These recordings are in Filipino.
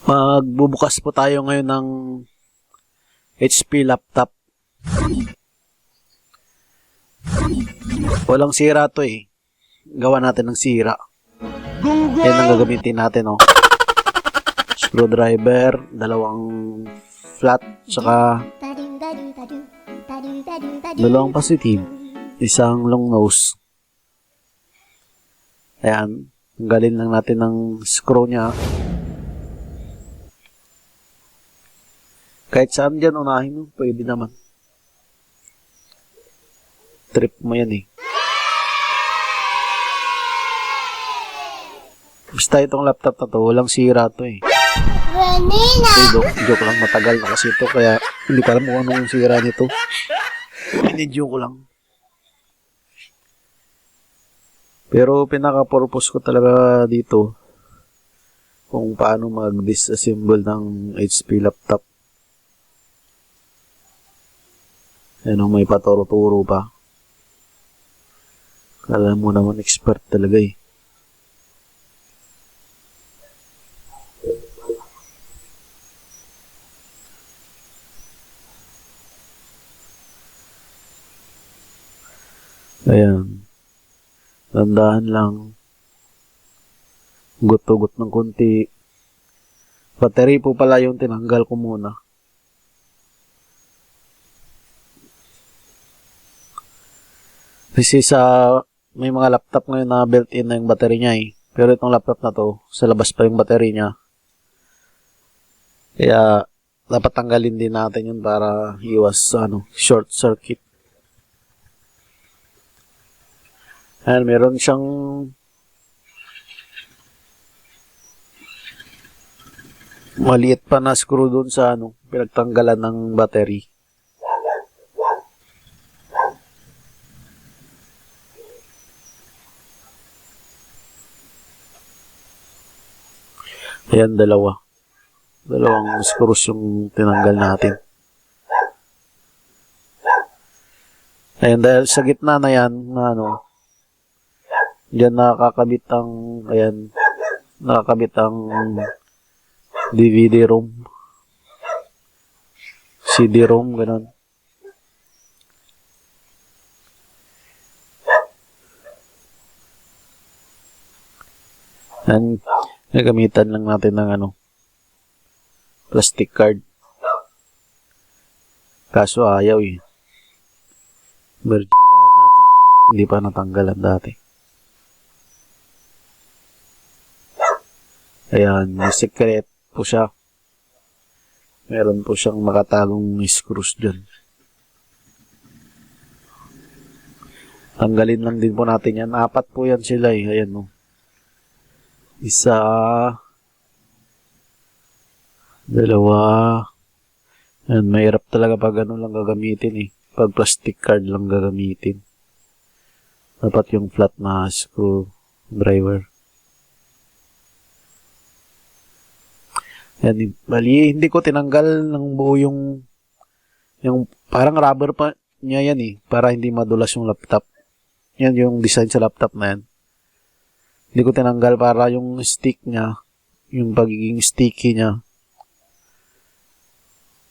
Magbubukas po tayo ngayon ng HP laptop. Walang sira to eh. Gawa natin ng sira. Yan ang gagamitin natin, oh. Screwdriver, dalawang flat, saka dalawang positive, isang long nose. Ayan, tanggalin lang natin ng screw niya. Kahit saan dyan, unahin mo, pwede naman. Trip mo yan eh. Basta itong laptop na to, walang sira to eh. Joke lang, matagal na kasi ito, kaya hindi pa alam kung anong sira nito. Inidyo ko lang. Pero pinaka-purpose ko talaga dito, kung paano mag-disassemble ng HP laptop. Ano, may paturo-turo pa. Kala mo naman expert talaga eh. Ayan. Tandaan lang. Gut-tugot ng konti. Battery po pala yung tinanggal ko muna. Kasi may mga laptop ngayon na built-in na yung battery niya eh. Pero itong laptop na to, sa labas pa yung battery niya. Kaya, dapat tanggalin din natin yun para iwas short circuit. Ayan, meron siyang maliit pa na screw doon sa pinagtanggalan ng battery. Ayan, dalawang screws yung tinanggal natin. Ayan, dahil sa gitna na yan, diyan nakakabit ang DVD-ROM, CD-ROM, ganun. Ayan, nagamitan lang natin ng plastic card. Kaso ayaw eh. Virgin data to. Hindi pa natanggalan dati. Ayan, may secret po siya. Meron po siyang makatagong screws dyan. Tanggalin lang din po natin yan. 4 po yan sila eh. Ayan o. Isa, dalawa. Ayan, mahirap talaga pag lang gagamitin eh. Pag plastic card lang gagamitin. Dapat yung flat na screwdriver. Yan, bali, hindi ko tinanggal ng buo yung parang rubber pa niya yan eh, para hindi madulas yung laptop. Yan yung design sa laptop na yan. Hindi ko tinanggal para yung stick niya, yung pagiging sticky niya,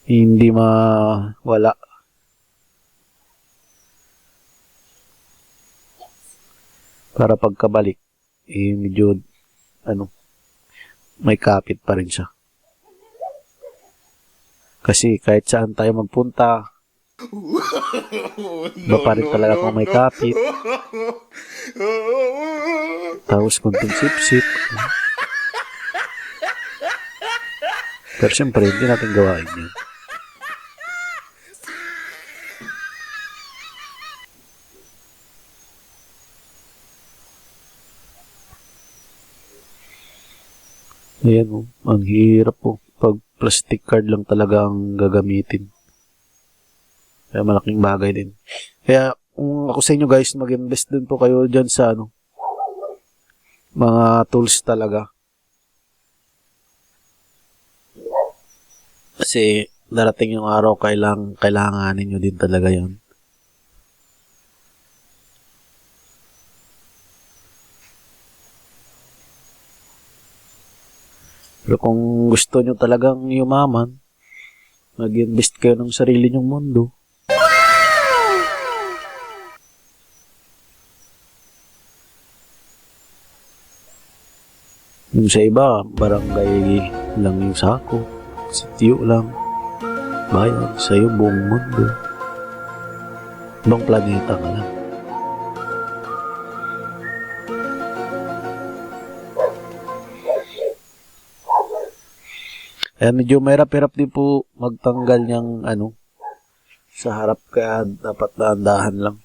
hindi mawala. Para pagkabalik, medyo, may kapit pa rin siya. Kasi kahit saan tayo magpunta, iba pa rin talaga kung may kapit. Tapos kunting sip-sip. Pero siyempre, hindi natin gawain yun. Ayan o, ang hirap po. Pag plastic card lang talaga ang gagamitin. Kaya malaking bagay din. Kaya kung ako sa inyo guys, mag-invest din po kayo dyan sa mga tools talaga. Kasi darating yung araw, kailanganin nyo din talaga yan. Pero kung gusto nyo talagang yumaman, mag-invest kayo ng sarili nyong mundo. Yung sa iba, barangay lang yung sako, sityo lang, bayan, sa'yo buong mundo. Ibang planeta ka lang. Kaya medyo mahirap-hirap din po magtanggal niyang sa harap, kaya dapat dahan-dahan lang.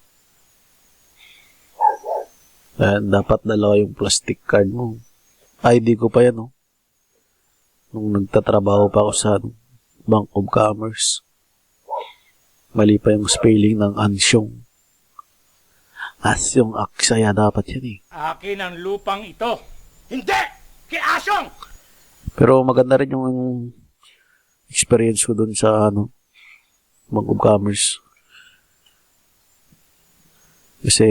Kaya dapat dalawa yung plastic card mo. ID ko pa yan, nung nagtatrabaho pa ako sa Bank of Commerce. Mali pa yung spelling ng Ansyong. Asyong Aksaya dapat yan Akin ang lupang ito. Hindi! Kay Asyong! Pero maganda rin yung experience ko dun sa Bank of Commerce. Kasi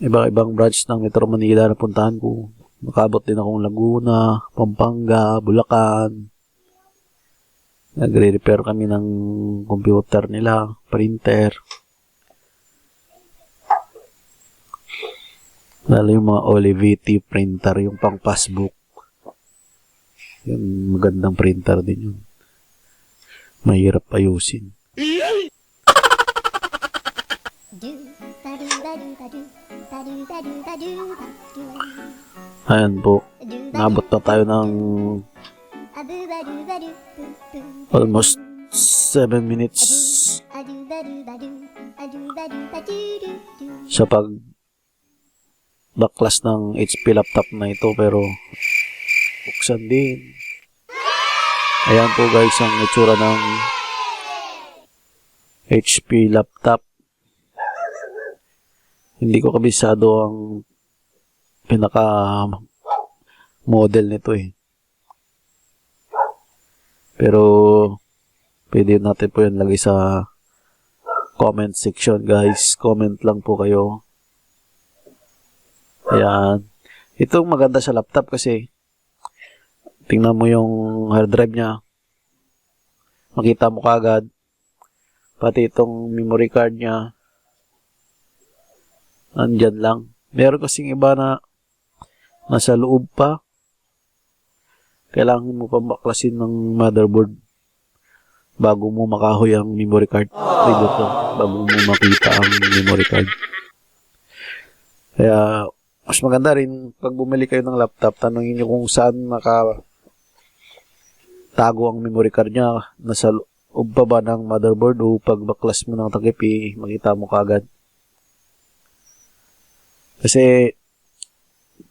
ibang branch ng Metro Manila na puntahan ko. Nakabot din akong Laguna, Pampanga, Bulacan. Nagre-repair kami ng computer nila, printer. Lalo yung mga Olivetti printer, yung pang passbook. Yung magandang printer din yun. Mahirap ayusin. Ayan po. Nabot na tayo ng almost 7 minutes sa baklas ng HP laptop na ito, pero buksan din. Ayan po guys ang itsura ng HP laptop. Hindi ko kabisado ang pinaka model nito pero pwede natin po yan lagay sa comment section guys. Comment lang po kayo. Ayan. Itong maganda sa laptop kasi tingnan mo yung hard drive niya. Makita mo kaagad. Pati itong memory card niya. Nandyan lang. Meron kasing iba na nasa loob pa. Kailangan mo pa baklasin ng motherboard bago mo makahoy ang memory card. Bago mo makita ang memory card. Kaya mas maganda rin pag bumili kayo ng laptop, tanongin nyo kung saan nakatago ang memory card niya. Nasa loob pa ba ng motherboard o pag baklas mo ng takip, makita mo kaagad. Kasi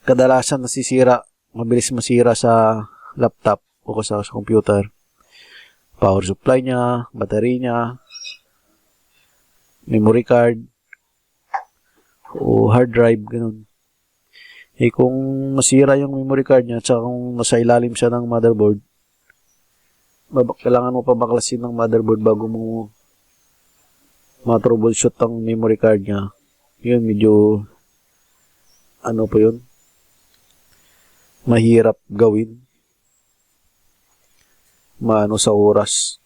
kadalasan nasisira, mabilis masira sa laptop o sa computer. Power supply niya, battery niya, memory card, o hard drive, ganun. Kung masira yung memory card niya, at kung nasa ilalim siya ng motherboard, kailangan mo pa baklasin ng motherboard bago mo ma-troubleshoot ang memory card niya. Yun, medyo po yun? Mahirap gawin. Sa oras.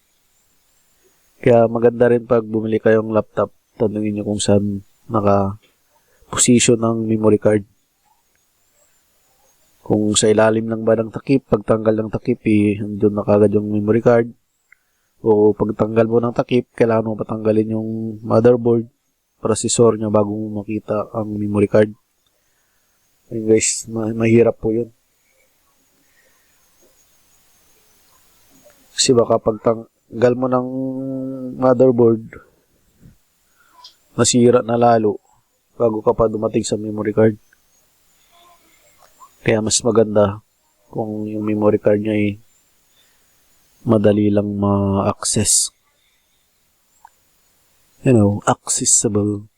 Kaya maganda rin pag bumili kayong laptop, tanungin nyo kung saan naka-position ng memory card. Kung sa ilalim lang ba ng takip, pagtanggal ng takip, andun na kagad yung memory card. O pagtanggal mo ng takip, kailangan mo patanggalin yung motherboard, processor niya bago mo makita ang memory card. Ayun guys, mahirap po yun. Kasi baka pagtanggal mo ng motherboard, nasira na lalo bago ka pa dumating sa memory card. Kaya mas maganda kung yung memory card niya madali lang ma-access. Accessible.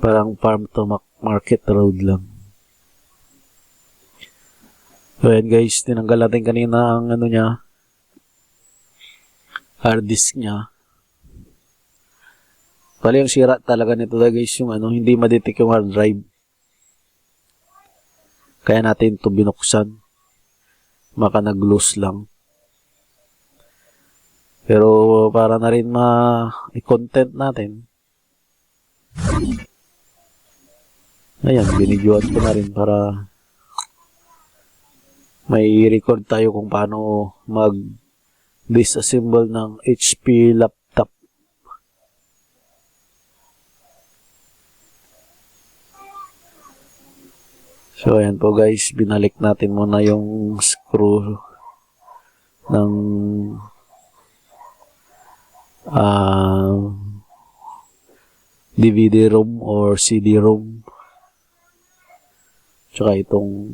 Parang farm to market road lang. So yan guys, tinanggal natin kanina ang niya, hard disk niya. Pali yung sira talaga nito guys, yung hindi madetect yung hard drive. Kaya natin ito binuksan. Maka nag-loose lang. Pero para na rin i-content natin. Ayan, binidyoan ko na rin para may record tayo kung paano mag-disassemble ng HP laptop. So, ayan po guys, binalik natin muna yung screw ng DVD-ROM or CD-ROM. Tsaka itong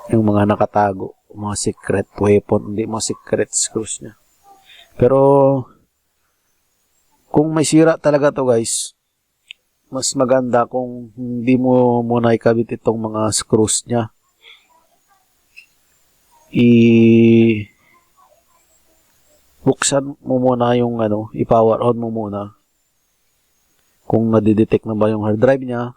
yung mga nakatago, mga secret weapon, hindi mga secret screws niya. Pero kung may sira talaga to guys, mas maganda kung hindi mo muna ikabit itong mga screws niya. Buksan mo muna yung i-power on mo muna. Kung nadidetect na ba yung hard drive niya,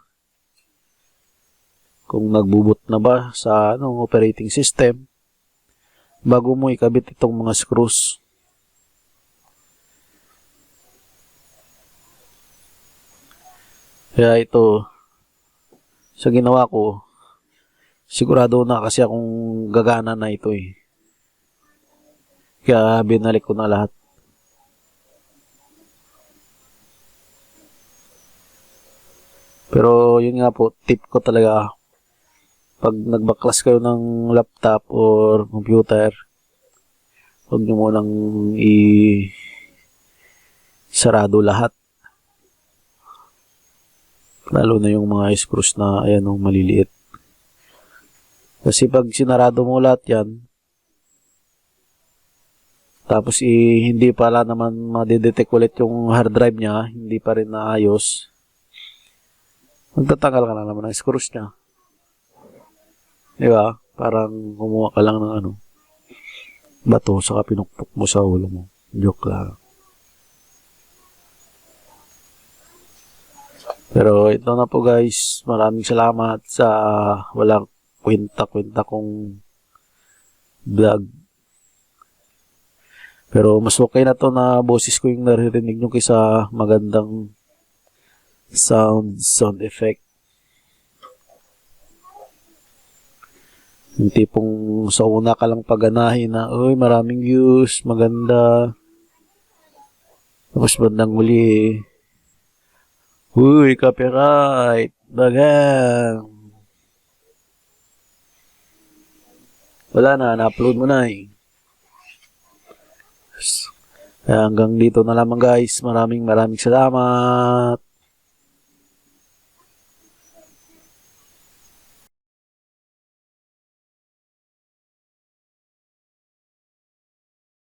kung nagbuboot na ba sa operating system, bago mo ikabit itong mga screws. Kaya ito, sa ginawa ko, sigurado na kasi akong gagana na ito eh. Kaya binalik ko na lahat. Pero yun nga po, tip ko talaga, pag nagbaklas kayo ng laptop or computer, huwag nyo munang sarado lahat. Lalo na yung mga screws na maliliit. Kasi pag sinarado mo lahat yan, tapos hindi pala naman madidetect ulit yung hard drive niya, hindi pa rin naayos, magtatanggal ka na naman ng screws niya. Diba? Parang kumuha ka lang ng bato, saka pinukpok mo sa ulo mo. Joke lang. Pero ito na po guys, maraming salamat sa walang kwenta-kwenta kong vlog. Pero mas okay na to na boses ko yung naririnig nyo kaysa magandang sound effect. Yung tipong sa una ka lang paganahin na, uy, maraming views, maganda. Tapos bandang huli, uy, copyright, bagang. Wala na, na-upload mo na eh. Kaya hanggang dito na lamang guys. Maraming salamat.